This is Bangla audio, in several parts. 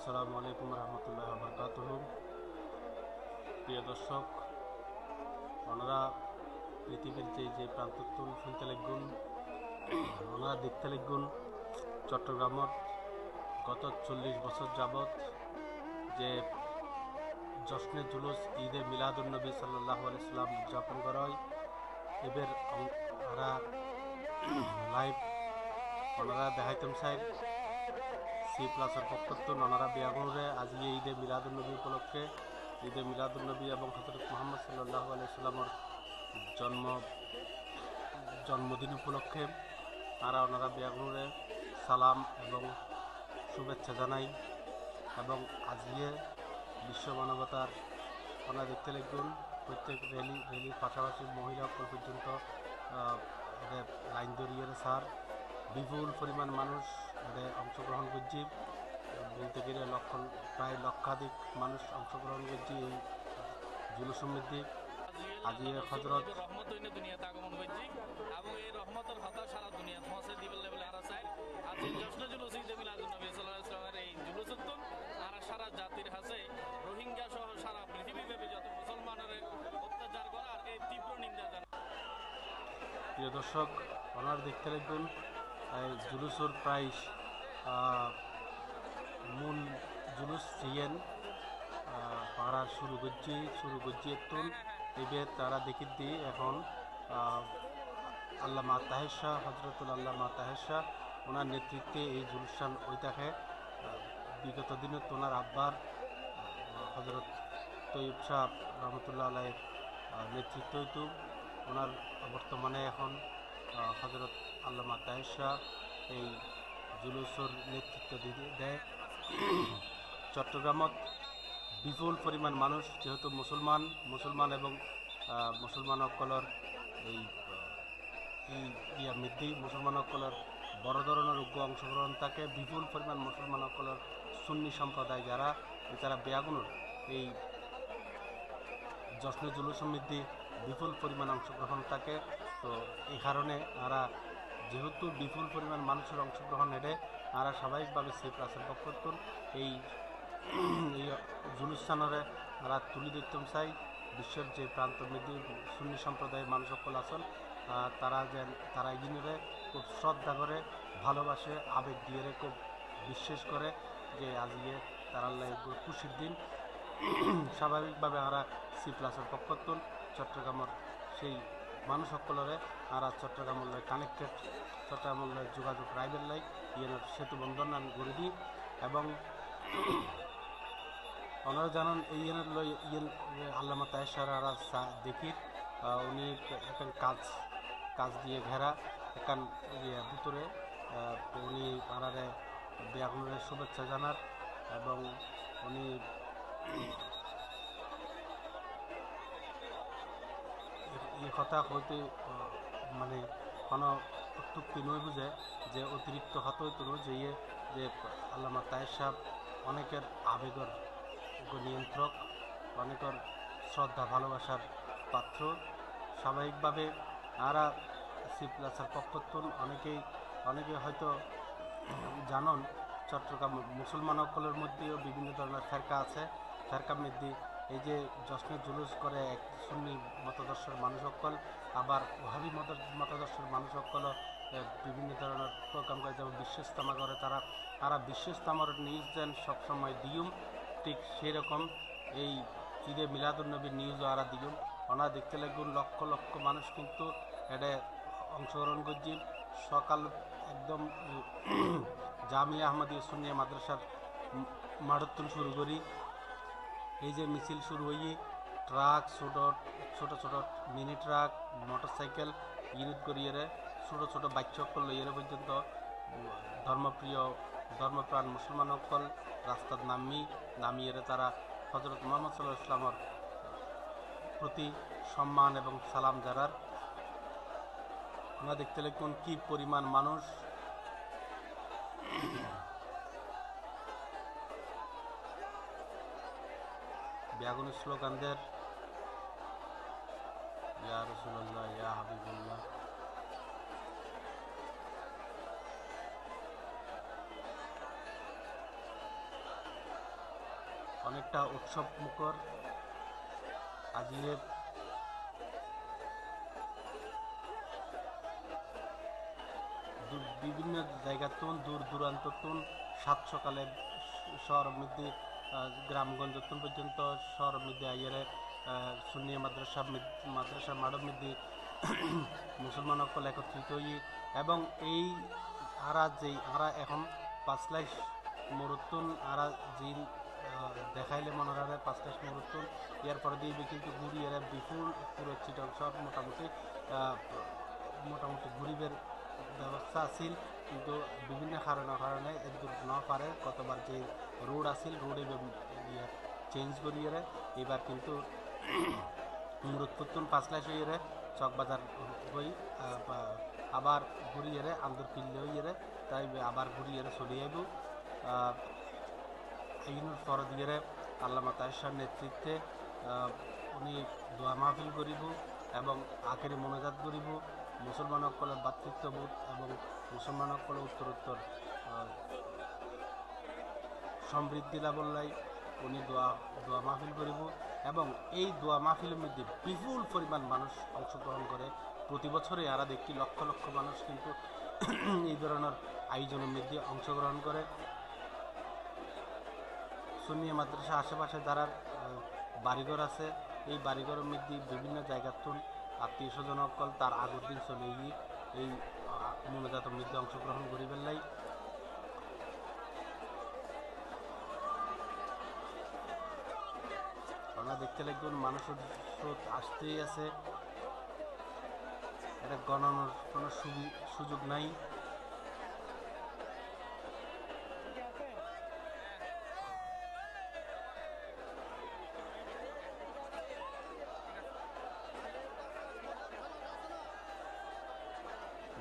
আসসালামু আলাইকুম রহমতুল্লাহ বরকাতুহ। প্রিয় দর্শক, ওনারা পৃথিবীর যে প্রান্ততুল শুনতে লিখুন, ওনারা দেখতে লিখুন চট্টগ্রামত গত 40 বছর যাবৎ যে জশ্নে জুলুস ঈদে মিলাদুন্নবী সাল্লাল্লাহু আলাইহি সাল্লাম উদযাপন করা হয়। এবার ওনারা লাইভ ওনারা দেখাইতাম চাই সি প্লাসের পক্ষত্ব ওনারা বিয়াগুরে আজকে ঈদে মিলাদুন্নবী উপলক্ষে ঈদে মিলাদুন্নবী এবং হযরত মুহাম্মদ সাল্লাল্লাহু আলাইহি সাল্লামের জন্মদিন উপলক্ষে তারা ওনারা বিয়াগুরে সালাম এবং শুভেচ্ছা জানাই এবং আজকে বিশ্ব মানবতার ওনারা দেখতে লিখুন প্রত্যেক রেলির পাশাপাশি মহিলা পর্যন্ত লাইন ধরিয়ে স্যার বিপুল পরিমাণ মানুষ অংশগ্রহণ করছি, বলতে গেলে প্রায় লক্ষাধিক মানুষ অংশগ্রহণ করছি এই জুলুস সমৃদ্ধি আজি হজরত দুনিয়াতে আগমন করছি এবং এই রহমতের হতা সারা দুনিয়া পৌঁছে দিবে বলে আর চাই আজি জশ্ন জুলুস ঈদে মিলাদুন্নবী সাল্লাল্লাহু আলাইহি ওয়াসাল্লামের এই জুলুসুন আর সারা জাতির হাসে রোহিঙ্গা সহ সারা পৃথিবীব্যাপী যত মুসলমানের অত্যাচার করার এই তীব্র নিন্দা জানাই। প্রিয় দর্শক, ওনার দেখতে লিখুন জুলুসের প্রায় মূল জুলুস সিয়েন পাড়া শুরু করছি তুল এবার তারা দেখি দিয়ে এখন আল্লামা তাহের শাহ হজরতুল আল্লামা তাহের শাহ ওনার নেতৃত্বে এই জুলুসান ওই থাকে বিগত দিনে তোনার আব্বার হজরত তৈয়ব শাহ রহমতুল্লাহ আলাইয়ের নেতৃত্ব হইতো ওনার বর্তমানে এখন হজরত আল্লামা তাহের শাহ এই জুলুসের নেতৃত্ব দেয়। চট্টগ্রামত বিপুল পরিমাণ মানুষ যেহেতু মুসলমান এবং মুসলমানসকলের এই মৃদ্ধি মুসলমানসকলের বড় ধরনের উগ্র অংশগ্রহণ থাকে। বিপুল পরিমাণ মুসলমানসকলের সুন্নি সম্প্রদায় যারা তারা বেয়াগুনোর এই জশ্নে জুলুস সমৃদ্ধি বিপুল পরিমাণ অংশগ্রহণ থাকে। তো এই কারণে আরা যেহেতু বিপুল পরিমাণ মানুষের অংশগ্রহণ হেঁটে আরা স্বাভাবিকভাবে সেই প্লাসের পক্ষতুন এই জুলুস্থানরে আরা তুলি দিতাম চাই বিশ্বের যে প্রান্ত মৃদ্ধি সুন্নি সম্প্রদায়ের মানুষ সকল আছেন তারা এগিয়ে খুব শ্রদ্ধা করে ভালোবাসে আবেগ দিয়ে খুব বিশ্বাস করে যে আজকে তারা খুশির দিন। স্বাভাবিকভাবে আমরা সি প্লাসের পক্ষতুন চট্টগ্রামের সেই মানুষ সকলরে আর চট্টগ্রামের কানেক্টেড চট্টগ্রামের যোগাযোগ রাইবের লাই ইয়ের সেতু বন্ধন গড়ে দিই এবং ওনারা জানান এই আল্লামা তাহের শাহ দেখি উনি এখন কাজ দিয়ে ঘেরা এখান ভিতরে উনি আনারে বেয়াগুনের শুভেচ্ছা জানার এবং উনি এই কথা হইতে মানে কোনো অত্যুক্তি নয় বুঝে যে অতিরিক্ত হত হইতো যে আল্লামা তাহের শাহ অনেকের আবেগের নিয়ন্ত্রক, অনেকের শ্রদ্ধা ভালোবাসার পাত্র। স্বাভাবিকভাবে আরা সি প্লাসের পক্ষতুন অনেকে হয়তো জানন চট্টগ্রাম মুসলমানসকলের মধ্যেও বিভিন্ন ধরনের ফেরকা আছে। ফেরকার মধ্যে এই যে জশ্নে জুলুস করে এক সুন্নি মতাদর্শের মানুষ সকল আবার ওহাবি মতাদর্শের মানুষ সকল বিভিন্ন ধরনের প্রোগ্রাম করে, যেমন বিশ্ব ইস্তেমা করে তারা বিশ্ব ইস্তেমার নিউজ দেন সবসময় দিউম, ঠিক সেরকম এই ঈদে মিলাদুন্নবীর নিউজও আরা দিউম। ওনারা দেখতে লাগুন লক্ষ লক্ষ মানুষ কিন্তু এটা অংশগ্রহণ করছি। সকাল একদম জামিয়া আহমদিয়া সুন্নিয়া মাদ্রাসার মাঠতুন শুরু করি এই যে মিছিল শুরু হয়ে ট্রাক ছোট মিনি ট্রাক মোটরসাইকেল ইউনিট করিয়ে ছোট বাচ্চা লইয়ে পর্যন্ত ধর্মপ্রাণ মুসলমান সকল রাস্তার নামিয়ে তারা হজরত মুহাম্মদ সাল্লাল্লাহু আলাইহি ওয়াসাল্লামের প্রতি সম্মান এবং সালাম জানার। আমরা দেখতে লিখুন কি পরিমাণ মানুষ বেয়াগুনের স্লোগানদের ইয়া রাসূলুল্লাহ ইয়া হাবিবুল্লাহ অনেকটা উৎসব মুখর। আজিয়ে বিভিন্ন জায়গাতুন দূর দূরান্ততুন সাত সকালে শহর মধ্যে গ্রামগঞ্জ পর্যন্ত শহর মধ্যে আইয়ারে সুন্নি মাদ্রাসা মাঠের মধ্যে মুসলমান সকল একত্রিত হই এবং এই আরা এখন পাঁচলাইশ মরুতুন আরা জিন দেখাইলে মনোরারে পাঁচলাইশ মরুতুন ইয়ার পরে দিয়ে কিন্তু ঘুরি এরা বিপুল পুরো চিটক শহর মোটামুটি ঘুরিবের ব্যবস্থা আছিল, কিন্তু বিভিন্ন কারণে এদূর ন পারে কতবার যে রোড আছিল রোডে চেঞ্জ করিয়ে এবার কিন্তু মুরতপুতুন পাঁচলাইশ হইয়ে চকবাজার হই আবার ঘুরিয়ে আন্দর পিল্লে হইয়ে তাই আবার ঘুরিয়ে চলে আইব। এইগুলোর পর দিয়ে আল্লামা তাহের নেতৃত্বে উনি দোয়া মাহফিল করিব এবং আখেরি মোনাজাত করিব। মুসলমান সকলের ভাতৃত্ববোধ এবং মুসলমান সকলের উত্তরোত্তর সমৃদ্ধি লাভলাই উনি দোয়া মাহফিল করিব এবং এই দোয়া মাহফিলের মধ্যে বিপুল পরিমাণ মানুষ অংশগ্রহণ করে। প্রতি বছরে আরা দেখি লক্ষ লক্ষ মানুষ কিন্তু এই ধরনের আয়োজনের মধ্যে অংশগ্রহণ করে। সুন্নি মাদ্রাসা আশেপাশে যারা বাড়িঘর আছে এই বাড়িঘরের মধ্যে বিভিন্ন জায়গার আত্মীয় স্বজন সকল তার আগের দিন চলে গিয়ে এই মোনাজাতের মধ্যে অংশগ্রহণ করি ফেললাই। আমরা দেখতে লাগবেন মানুষের স্রোত আসতেই আছে, এটা গণনার কোনো সুযোগ নাই।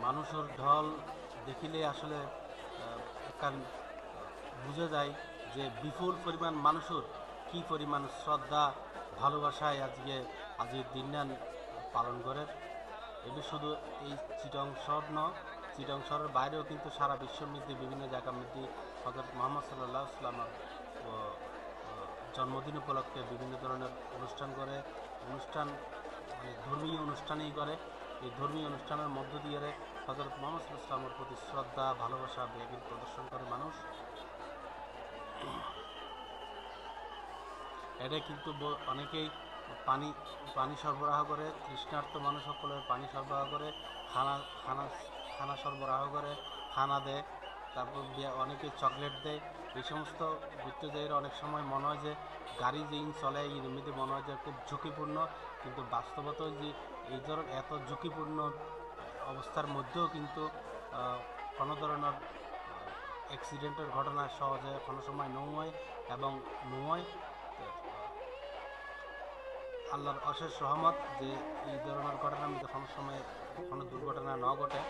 মানুষের ঢল দেখিলে আসলে বুঝা যায় যে বিপুল পরিমাণ মানুষের কি পরিমাণ শ্রদ্ধা ভালোবাসায় আজকের দিনদান পালন করে। এটা শুধু এই চিটং শহর নয়, চিটং শহরের বাইরেও কিন্তু সারা বিশ্বের মধ্যে বিভিন্ন জায়গার মধ্যে হযরত মুহাম্মদ সাল্লাল্লাহু আলাইহি ওয়াসাল্লামের জন্মদিন উপলক্ষে বিভিন্ন ধরনের অনুষ্ঠান করে, ধর্মীয় অনুষ্ঠানই করে। এই ধর্মীয় অনুষ্ঠানের মধ্য দিয়ে হযরত মুহাম্মদ সাল্লাল্লাহু আলাইহি ওয়াসাল্লামের প্রতি শ্রদ্ধা ভালোবাসা বেগিন প্রদর্শন করে মানুষ। এটা কিন্তু অনেকেই পানি সরবরাহ করে, তৃষ্ণার্ত মানুষ সকলের পানি সরবরাহ করে, খানা সরবরাহ করে, খানা দেয়, তারপর অনেকে চকলেট দেয়। এই সমস্ত ঘুরতে যাই অনেক সময় মনে হয় যে গাড়ি যে চলে এই এমনিতে মনে হয় যে খুব ঝুঁকিপূর্ণ, কিন্তু বাস্তবত যে এই ধরনের এত ঝুঁকিপূর্ণ অবস্থার মধ্যেও কিন্তু কোনো ধরনের অ্যাক্সিডেন্টের ঘটনা সহজে কোনো সময় নয় এবং নয়। আল্লাহর অশেষ রহমত যে এই ধরনের ঘটনার মধ্যে কোনো সময় কোনো দুর্ঘটনা না ঘটে।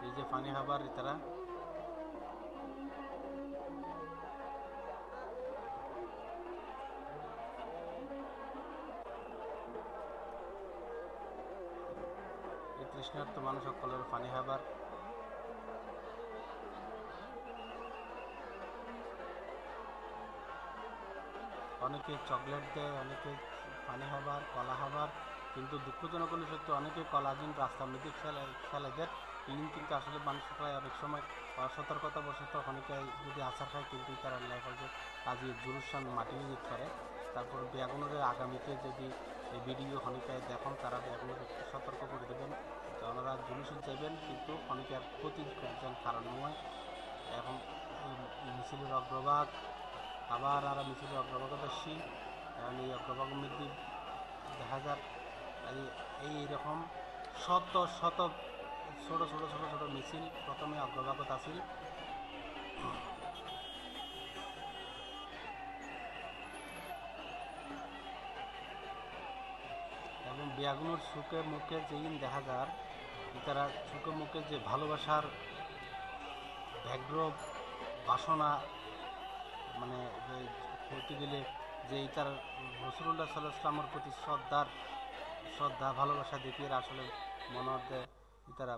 এই যে পানি খাবার তারা এই তৃষ্ণার্ত মানুষ সকলের পানি খাবার। অনেকে চকলেট দেয়, অনেকে পানি খাবার, কলা খাবার, কিন্তু দুঃখজনক হলে সত্যি অনেকে কলাজিন রাস্তার মধ্যে ফেলে দেয়। কিন্তু আসলে মানুষরা অনেক সময় অসতর্কতাবশত অনেকে যদি আচার খায় কিন্তু তারা লাইফ যে কাজে জুলুসান মাটি নিয়ে করে। তারপর বেগুনের আগামীতে যদি এই ভিডিও অনেকে দেখুন তারা বেগুনের একটু সতর্ক করে দেবেন যে ওনারা জুলুসে যাবেন কিন্তু অনেকের ক্ষতির কারণ নয়। এখন এই মিছিলের অগ্রভাগ আবার আর মিছিলের অগ্রভাগত আসছি, কারণ এই অগ্রভাগের মধ্যে দেখা যাক এইরকম শত শত ছোট ছোট ছোট ছোট মিছিল প্রথমে অগ্রভাগত আছিল। এবং বেগুনের সুখে মুখে যেদিন দেখা যার তারা সুখে মুখে যে ভালোবাসার ব্যগ্র বাসনা মানে বলতে গেলে যে তার রাসূলুল্লাহ সাল্লাল্লাহু আলাইহি ওয়াসাল্লামের প্রতি শ্রদ্ধা ভালোবাসা দেখিয়ে আসলে মনে হতে তারা